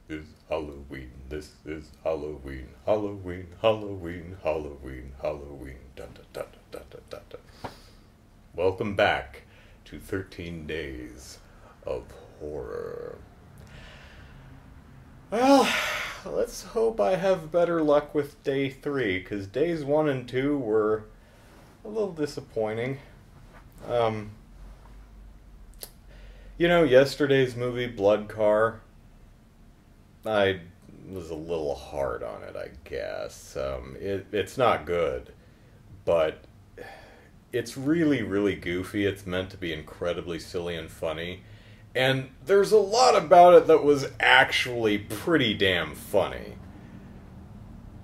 This is Halloween. This is Halloween. Halloween, Halloween, Halloween, Halloween. Da, da, da, da, da, da, da. Welcome back to 13 Days of Horror. Well, let's hope I have better luck with day 3, because days 1 and 2 were a little disappointing. You know, yesterday's movie, Blood Car, I was a little hard on it, I guess. It's not good, but it's really, really goofy. It's meant to be incredibly silly and funny. And there's a lot about it that was actually pretty damn funny.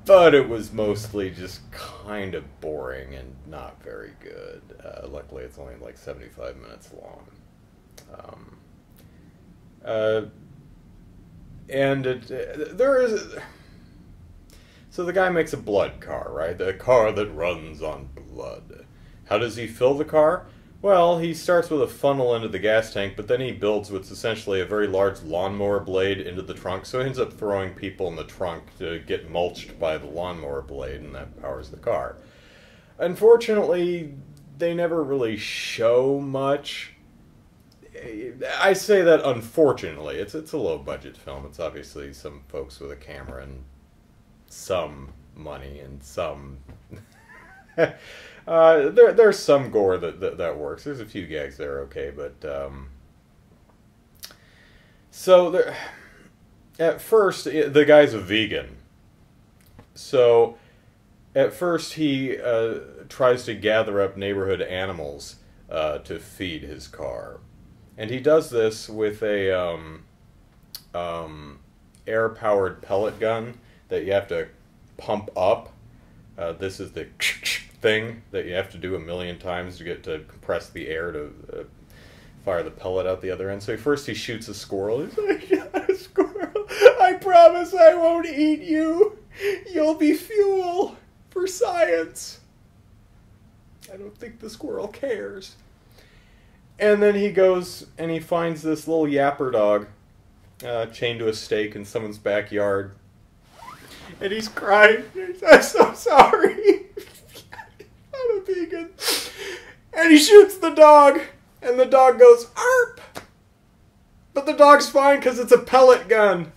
But it was mostly just kind of boring and not very good. Luckily, it's only like 75 minutes long. So the guy makes a blood car, right? The car that runs on blood. How does he fill the car? Well, he starts with a funnel into the gas tank, but then he builds what's essentially a very large lawnmower blade into the trunk, so he ends up throwing people in the trunk to get mulched by the lawnmower blade, and that powers the car. Unfortunately, they never really show much. I say that unfortunately. It's a low-budget film. It's obviously some folks with a camera and some money and some... there's some gore that works. There's a few gags that are okay, but... So, there, at first, the guy's a vegan. So, at first he tries to gather up neighborhood animals to feed his car. And he does this with a air-powered pellet gun that you have to pump up. This is the thing that you have to do 1,000,000 times to get to compress the air to fire the pellet out the other end. So first he shoots a squirrel. He's like, "Yeah, a squirrel. I promise I won't eat you. You'll be fuel for science." I don't think the squirrel cares. And then he goes and he finds this little yapper dog chained to a stake in someone's backyard. And he's crying. "I'm so sorry. I'm a vegan." And he shoots the dog. And the dog goes, "Arp!" But the dog's fine because it's a pellet gun.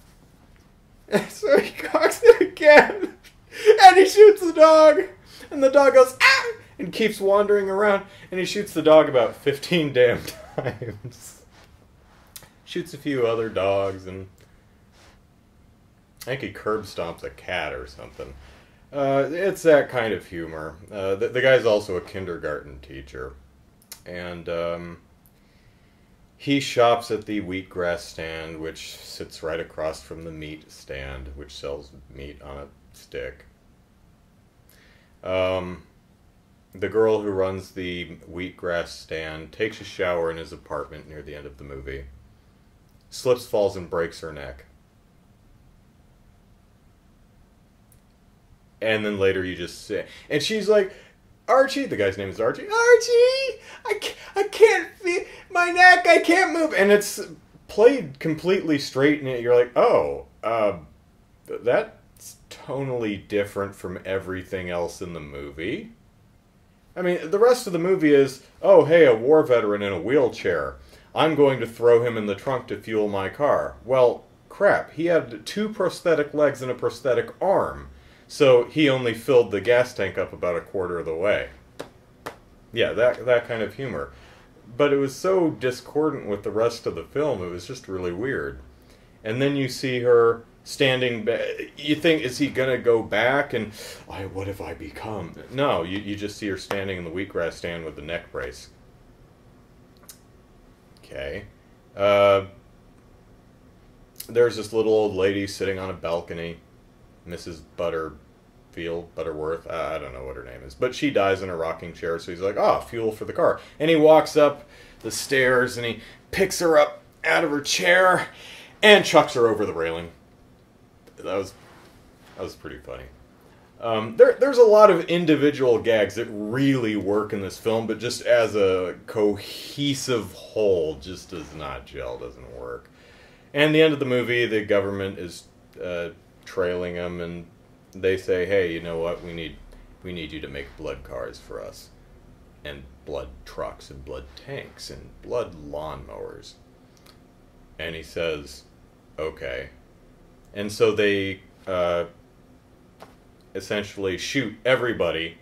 And so he cocks it again. And he shoots the dog. And the dog goes, "Ah!" And keeps wandering around, and he shoots the dog about 15 damn times. Shoots a few other dogs, and I think he curb stomps a cat or something. It's that kind of humor. The guy's also a kindergarten teacher, and he shops at the wheatgrass stand, which sits right across from the meat stand, which sells meat on a stick. The girl who runs the wheatgrass stand takes a shower in his apartment near the end of the movie. Slips, falls, and breaks her neck. And then later you just say... And she's like, "Archie," the guy's name is Archie, "Archie! I can't feel my neck, I can't move." And it's played completely straight, and you're like, oh, that's tonally different from everything else in the movie. I mean, the rest of the movie is, oh, hey, a war veteran in a wheelchair. I'm going to throw him in the trunk to fuel my car. Well, crap, he had 2 prosthetic legs and a prosthetic arm. So he only filled the gas tank up about 1/4 of the way. Yeah, that kind of humor. But it was so discordant with the rest of the film, it was just really weird. And then you see her standing back. You think, is he gonna go back and, what have I become? No, you just see her standing in the wheatgrass stand with the neck brace. Okay. There's this little old lady sitting on a balcony, Mrs. Butterworth, I don't know what her name is, but she dies in a rocking chair, so he's like, fuel for the car. And he walks up the stairs and he picks her up out of her chair and chucks her over the railing. That was pretty funny. There's a lot of individual gags that really work in this film, but just as a cohesive whole, just does not gel, doesn't work. And the end of the movie, the government is trailing him, and they say, "Hey, you know what? We need you to make blood cars for us, and blood trucks, and blood tanks, and blood lawnmowers." And he says, "Okay." And so they essentially shoot everybody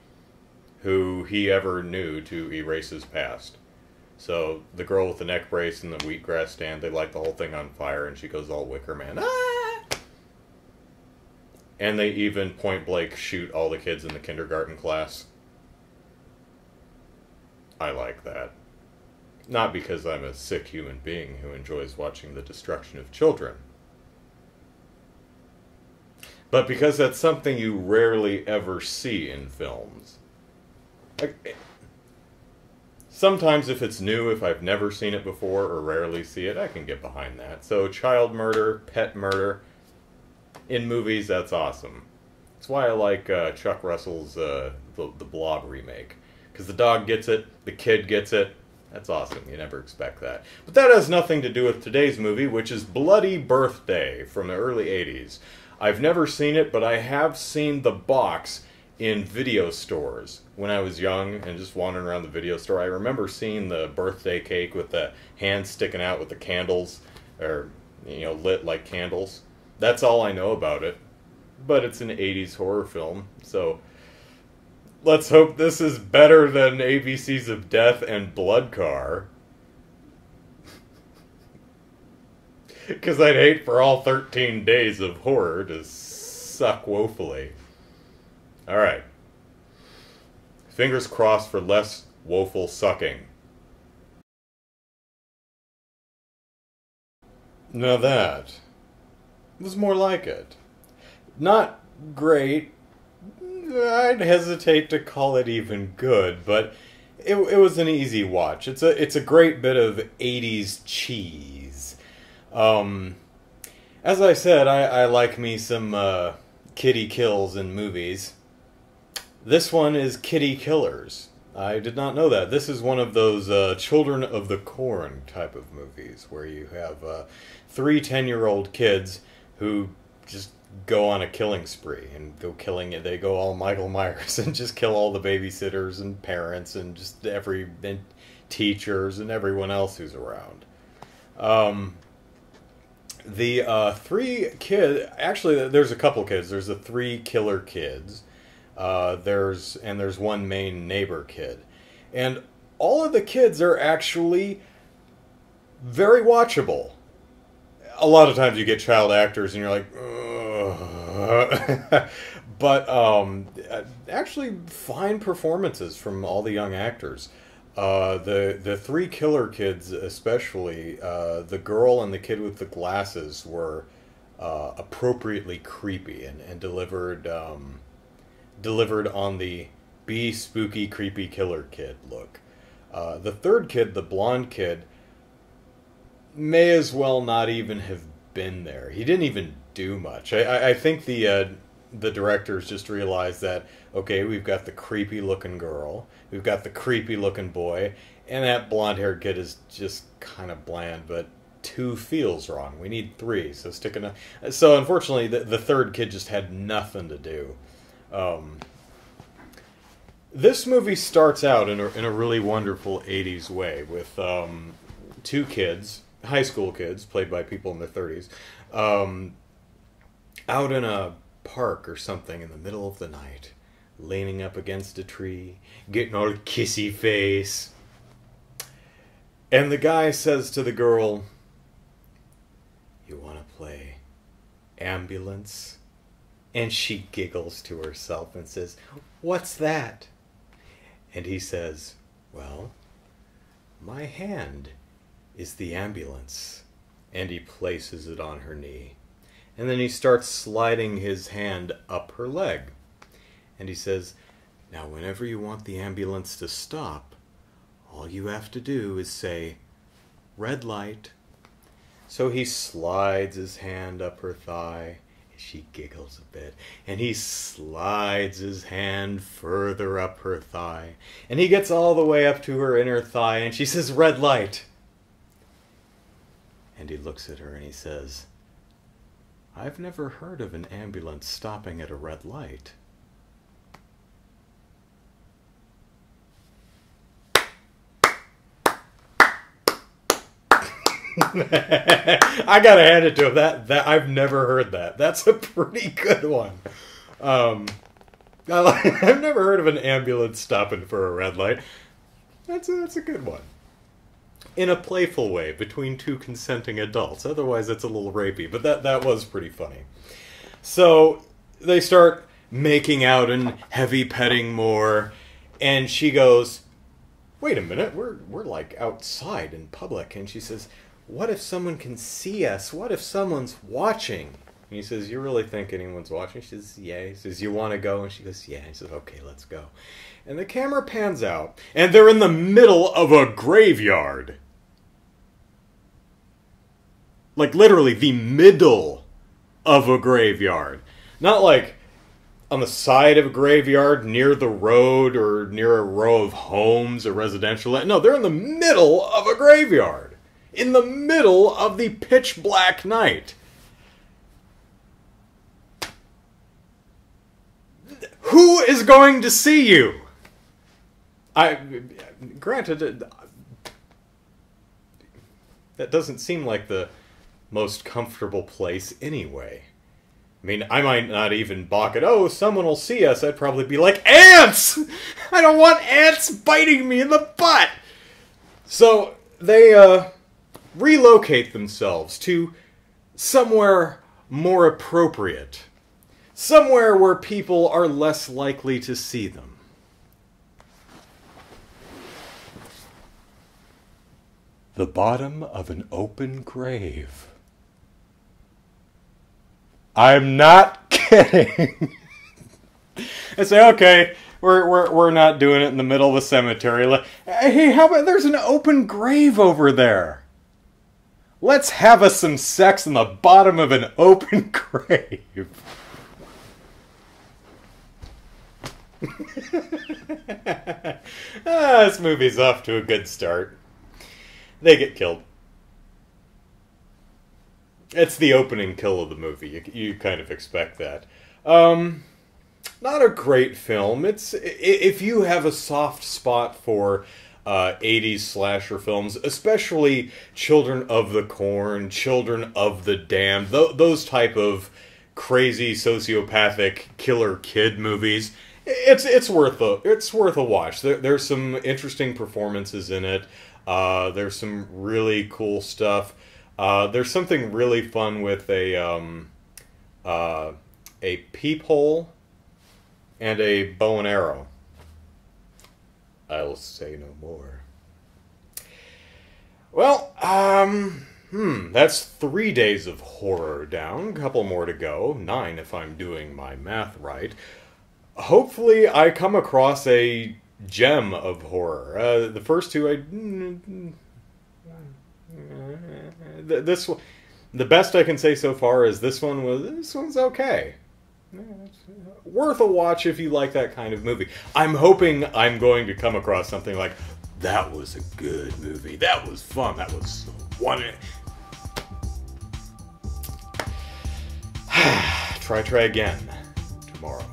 who he ever knew to erase his past. So the girl with the neck brace and the wheatgrass stand, they light the whole thing on fire, and she goes all Wicker Man. Ah! And they even point blank shoot all the kids in the kindergarten class. I like that. Not because I'm a sick human being who enjoys watching the destruction of children, but because that's something you rarely ever see in films. Sometimes if it's new, if I've never seen it before or rarely see it, I can get behind that. So child murder, pet murder, in movies, that's awesome. That's why I like Chuck Russell's the Blob remake. Because the dog gets it, the kid gets it. That's awesome. You never expect that. But that has nothing to do with today's movie, which is Bloody Birthday from the early 80s. I've never seen it, but I have seen the box in video stores when I was young and just wandering around the video store. I remember seeing the birthday cake with the hand sticking out with the candles, or, you know, lit like candles. That's all I know about it. But it's an 80s horror film, so let's hope this is better than ABCs of Death and Blood Car. Because I'd hate for all 13 days of horror to suck woefully. Alright. Fingers crossed for less woeful sucking. Now that was more like it. Not great. I'd hesitate to call it even good, but it was an easy watch. It's a great bit of 80s cheese. As I said, I like me some kitty kills in movies. This one is Kitty Killers. I did not know that. This is one of those Children of the Corn type of movies where you have 3 10-year-old kids who just go on a killing spree and go killing it. They go all Michael Myers and just kill all the babysitters and parents and just and teachers and everyone else who's around. The 3 kids, actually there's a couple kids. There's the 3 killer kids. There's one main neighbor kid. And all of the kids are actually very watchable. A lot of times you get child actors and you're like, ugh. But actually fine performances from all the young actors. The 3 killer kids especially, the girl and the kid with the glasses were appropriately creepy and delivered on the be spooky creepy killer kid look. The 3rd kid, the blonde kid, may as well not even have been there. He didn't even do much. I think the directors just realized that, okay, we've got the creepy looking girl, we've got the creepy looking boy, and that blonde haired kid is just kind of bland, but 2 feels wrong. We need 3, so so unfortunately the 3rd kid just had nothing to do. This movie starts out in a really wonderful 80s way with 2 kids, high school kids, played by people in their 30s, out in a park or something in the middle of the night, leaning up against a tree, getting all kissy face. And the guy says to the girl, "You want to play ambulance?" And she giggles to herself and says, "What's that?" And he says, "Well, my hand is the ambulance." And he places it on her knee. And then he starts sliding his hand up her leg. And he says, "Now whenever you want the ambulance to stop, all you have to do is say, 'Red light.'" So he slides his hand up her thigh. She giggles a bit, and he slides his hand further up her thigh, and he gets all the way up to her inner thigh, and she says, "Red light." And he looks at her and he says, "I've never heard of an ambulance stopping at a red light." I gotta hand it to him. That I've never heard that. That's a pretty good one. I've never heard of an ambulance stopping for a red light. That's a good one. In a playful way, between two consenting adults. Otherwise, it's a little rapey. But that was pretty funny. So they start making out and heavy petting more, and she goes, "Wait a minute, we're like outside in public." And she says, "What if someone can see us? What if someone's watching?" And he says, "You really think anyone's watching?" She says, "Yeah." He says, "You want to go?" And she goes, "Yeah." He says, "Okay, let's go." And the camera pans out, and they're in the middle of a graveyard. Like, literally, the middle of a graveyard. Not like on the side of a graveyard, near the road, or near a row of homes, or residential. No, they're in the middle of a graveyard. In the middle of the pitch black night. Who is going to see you? Granted, that doesn't seem like the most comfortable place anyway. I mean, I might not even balk at, "Oh, someone will see us." I'd probably be like, "Ants! I don't want ants biting me in the butt!" So they relocate themselves to somewhere more appropriate. Somewhere where people are less likely to see them. The bottom of an open grave. I'm not kidding. I say, okay, we're not doing it in the middle of a cemetery. Hey, how about there's an open grave over there? Let's have us some sex in the bottom of an open grave. This movie's off to a good start. They get killed. It's the opening kill of the movie. You kind of expect that. Not a great film. It's if you have a soft spot for 80s slasher films, especially Children of the Corn, Children of the Damned, those type of crazy sociopathic killer kid movies, it's worth a watch. There's some interesting performances in it. There's some really cool stuff. There's something really fun with a peephole and a bow and arrow. I'll say no more. Well, that's 3 days of horror down. A couple more to go. 9 if I'm doing my math right. Hopefully I come across a gem of horror. The first two, this one, the best I can say so far is this one's okay. Worth a watch if you like that kind of movie. I'm hoping I'm going to come across something like, that was a good movie, that was fun, that was one. Try again tomorrow.